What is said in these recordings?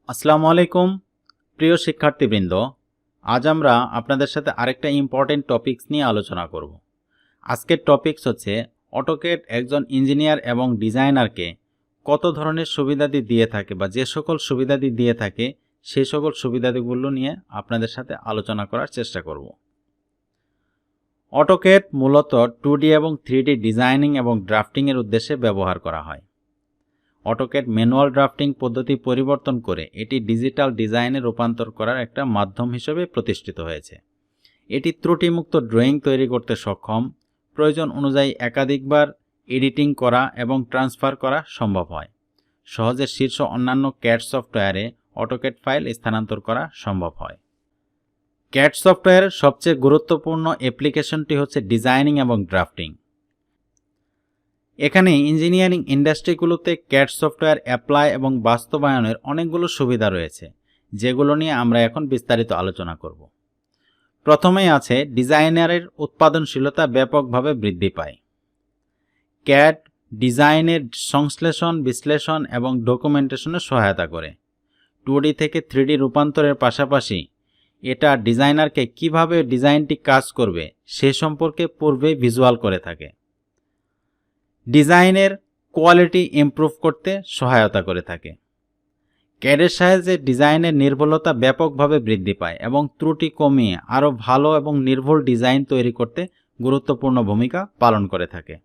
আসসালামু আলাইকুম প্রিয় শিক্ষার্থীবৃন্দ, আজ আমরা আপনাদের সাথে আরেকটা ইম্পর্টেন্ট টপিকস নিয়ে আলোচনা করব। আজকের টপিকস হচ্ছে অটোক্যাড একজন ইঞ্জিনিয়ার এবং ডিজাইনারকে কত ধরনের সুবিধাদি দিয়ে থাকে বা যে সকল সুবিধাদি দিয়ে থাকে সেই সকল সুবিধাদিগুলো নিয়ে আপনাদের সাথে আলোচনা করার চেষ্টা করব। অটোক্যাড মূলত 2D এবং 3D ডিজাইনিং এবং ড্রাফটিংয়ের উদ্দেশ্যে ব্যবহার করা হয়। অটোক্যাড ম্যানুয়াল ড্রাফটিং পদ্ধতি পরিবর্তন করে এটি ডিজিটাল ডিজাইনে রূপান্তর করার একটা মাধ্যম হিসেবে প্রতিষ্ঠিত হয়েছে। এটি ত্রুটিমুক্ত ড্রয়িং তৈরি করতে সক্ষম, প্রয়োজন অনুযায়ী একাধিকবার এডিটিং করা এবং ট্রান্সফার করা সম্ভব হয়। সহজে শীর্ষ অন্যান্য ক্যাড সফটওয়্যারে অটোক্যাড ফাইল স্থানান্তর করা সম্ভব হয়। ক্যাড সফটওয়্যারের সবচেয়ে গুরুত্বপূর্ণ অ্যাপ্লিকেশনটি হচ্ছে ডিজাইনিং এবং ড্রাফটিং। এখানে ইঞ্জিনিয়ারিং ইন্ডাস্ট্রিগুলোতে ক্যাড সফটওয়্যার অ্যাপ্লাই এবং বাস্তবায়নের অনেকগুলো সুবিধা রয়েছে, যেগুলো নিয়ে আমরা এখন বিস্তারিত আলোচনা করব। প্রথমেই আছে ডিজাইনারের উৎপাদনশীলতা ব্যাপকভাবে বৃদ্ধি পায়। ক্যাড ডিজাইনের সংশ্লেষণ, বিশ্লেষণ এবং ডকুমেন্টেশনে সহায়তা করে। 2D থেকে 3D রূপান্তরের পাশাপাশি এটা ডিজাইনারকে কিভাবে ডিজাইনটি কাজ করবে সে সম্পর্কে পূর্বে ভিজুয়াল করে থাকে। ডিজাইনের কোয়ালিটি ইমপ্রুভ করতে সহায়তা করে থাকে। ক্যাডের সাহায্যে ডিজাইনের নির্ভুলতা ব্যাপকভাবে বৃদ্ধি পায় এবং ত্রুটি কমিয়ে আরও ভালো এবং নির্ভুল ডিজাইন তৈরি করতে গুরুত্বপূর্ণ ভূমিকা পালন করে থাকে।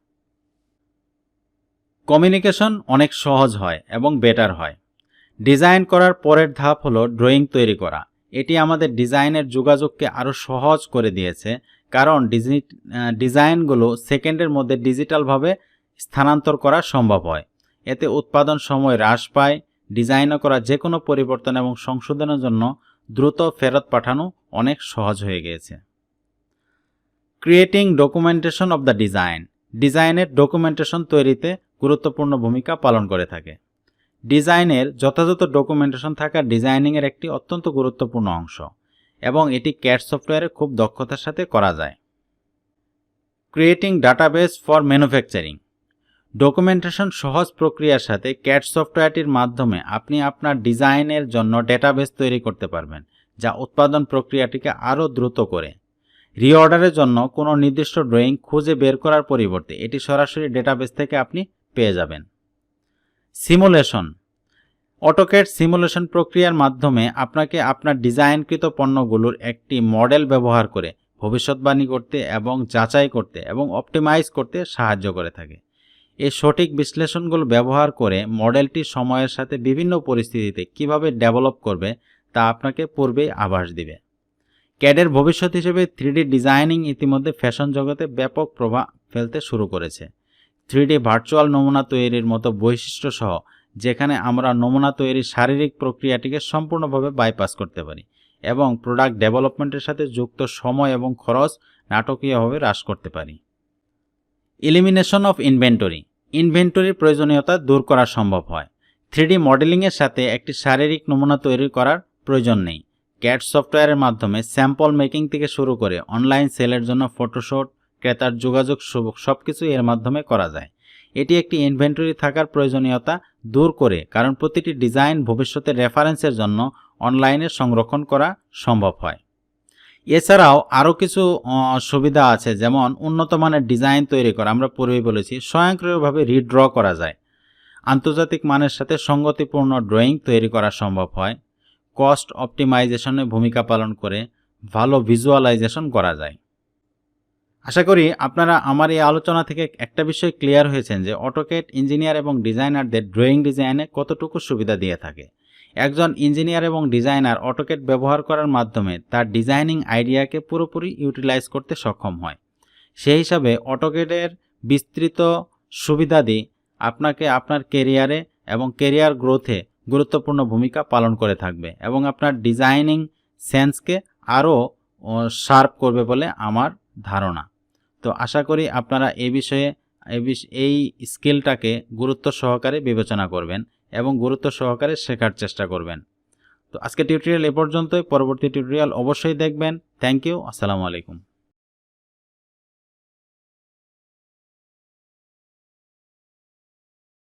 কমিউনিকেশন অনেক সহজ হয় এবং বেটার হয়। ডিজাইন করার পরের ধাপ হলো ড্রয়িং তৈরি করা। এটি আমাদের ডিজাইনের যোগাযোগকে আরও সহজ করে দিয়েছে, কারণ ডিজাইনগুলো সেকেন্ডের মধ্যে ডিজিটালভাবে স্থানান্তর করা সম্ভব হয়। এতে উৎপাদন সময় হ্রাস পায়। ডিজাইনে করা যে কোনো পরিবর্তন এবং সংশোধনের জন্য দ্রুত ফেরত পাঠানো অনেক সহজ হয়ে গিয়েছে। Creating documentation of the design. ডিজাইনের ডকুমেন্টেশন তৈরিতে গুরুত্বপূর্ণ ভূমিকা পালন করে থাকে। ডিজাইনের যথাযথ ডকুমেন্টেশন থাকা ডিজাইনিংয়ের একটি অত্যন্ত গুরুত্বপূর্ণ অংশ এবং এটি ক্যাড সফটওয়্যারে খুব দক্ষতার সাথে করা যায়। Creating database for manufacturing. Documentation সহজ প্রক্রিয়ার সাথে ক্যাড সফটওয়্যারটির মাধ্যমে আপনি আপনার ডিজাইনের জন্য ডেটাবেস তৈরি করতে পারবেন, যা উৎপাদন প্রক্রিয়াটিকে আরও দ্রুত করে। রিঅর্ডারের জন্য কোনো নির্দিষ্ট ড্রয়িং খুঁজে বের করার পরিবর্তে এটি সরাসরি ডেটাবেস থেকে আপনি পেয়ে যাবেন। সিমুলেশন। অটোক্যাড সিমুলেশন প্রক্রিয়ার মাধ্যমে আপনাকে আপনার ডিজাইনকৃত পণ্যগুলোর একটি মডেল ব্যবহার করে ভবিষ্যৎবাণী করতে এবং যাচাই করতে এবং অপটিমাইজ করতে সাহায্য করে থাকে। এই সঠিক বিশ্লেষণগুলো ব্যবহার করে মডেলটি সময়ের সাথে বিভিন্ন পরিস্থিতিতে কিভাবে ডেভেলপ করবে তা আপনাকে পূর্বেই আভাস দিবে। ক্যাডের ভবিষ্যৎ হিসেবে 3D ডিজাইনিং ইতিমধ্যে ফ্যাশন জগতে ব্যাপক প্রভাব ফেলতে শুরু করেছে। 3D ভার্চুয়াল নমুনা তৈরির মতো বৈশিষ্ট্য সহ, যেখানে আমরা নমুনা তৈরির শারীরিক প্রক্রিয়াটিকে সম্পূর্ণভাবে বাইপাস করতে পারি এবং প্রোডাক্ট ডেভেলপমেন্টের সাথে যুক্ত সময় এবং খরচ নাটকীয়ভাবে হ্রাস করতে পারি। Elimination of inventory. ইনভেন্টরির প্রয়োজনীয়তা দূর করা সম্ভব হয়। 3D মডেলিংয়ের সাথে একটি শারীরিক নমুনা তৈরি করার প্রয়োজন নেই। ক্যাড সফটওয়্যারের মাধ্যমে স্যাম্পল মেকিং থেকে শুরু করে অনলাইন সেলের জন্য ফটোশুট, ক্রেতার যোগাযোগ সবকিছু এর মাধ্যমে করা যায়। এটি একটি ইনভেন্টরি থাকার প্রয়োজনীয়তা দূর করে, কারণ প্রতিটি ডিজাইন ভবিষ্যতের রেফারেন্সের জন্য অনলাইনে সংরক্ষণ করা সম্ভব হয়। এছাড়াও আরও কিছু সুবিধা আছে, যেমন উন্নত মানের ডিজাইন তৈরি করা। আমরা পূর্বেই বলেছি স্বয়ংক্রিয়ভাবে রিড্র করা যায়। আন্তর্জাতিক মানের সাথে সঙ্গতিপূর্ণ ড্রয়িং তৈরি করা সম্ভব হয়। কস্ট অপটিমাইজেশনে ভূমিকা পালন করে ভালো ভিজুয়ালাইজেশন করা যায়। আশা করি আপনারা আমার এই আলোচনা থেকে একটা বিষয় ক্লিয়ার হয়েছেন যে অটোক্যাড ইঞ্জিনিয়ার এবং ডিজাইনারদের ড্রয়িং ডিজাইনে কতটুকু সুবিধা দিয়ে থাকে। একজন ইঞ্জিনিয়ার এবং ডিজাইনার অটোক্যাড ব্যবহার করার মাধ্যমে তার ডিজাইনিং আইডিয়াকে পুরোপুরি ইউটিলাইজ করতে সক্ষম হয়। সেই হিসাবে অটোক্যাডের বিস্তৃত সুবিধাদি আপনাকে আপনার ক্যারিয়ারে এবং ক্যারিয়ার গ্রোথে গুরুত্বপূর্ণ ভূমিকা পালন করে থাকবে এবং আপনার ডিজাইনিং সেন্সকে আরও শার্প করবে বলে আমার ধারণা। তো আশা করি আপনারা এই স্কিলটাকে গুরুত্ব সহকারে বিবেচনা করবেন এবং গুরুত্ব সহকারে শেখার চেষ্টা করবেন। তো আজকে টিউটোরিয়াল এ পর্যন্তই। পরবর্তী টিউটোরিয়াল অবশ্যই দেখবেন। Thank you. আসসালামু আলাইকুম।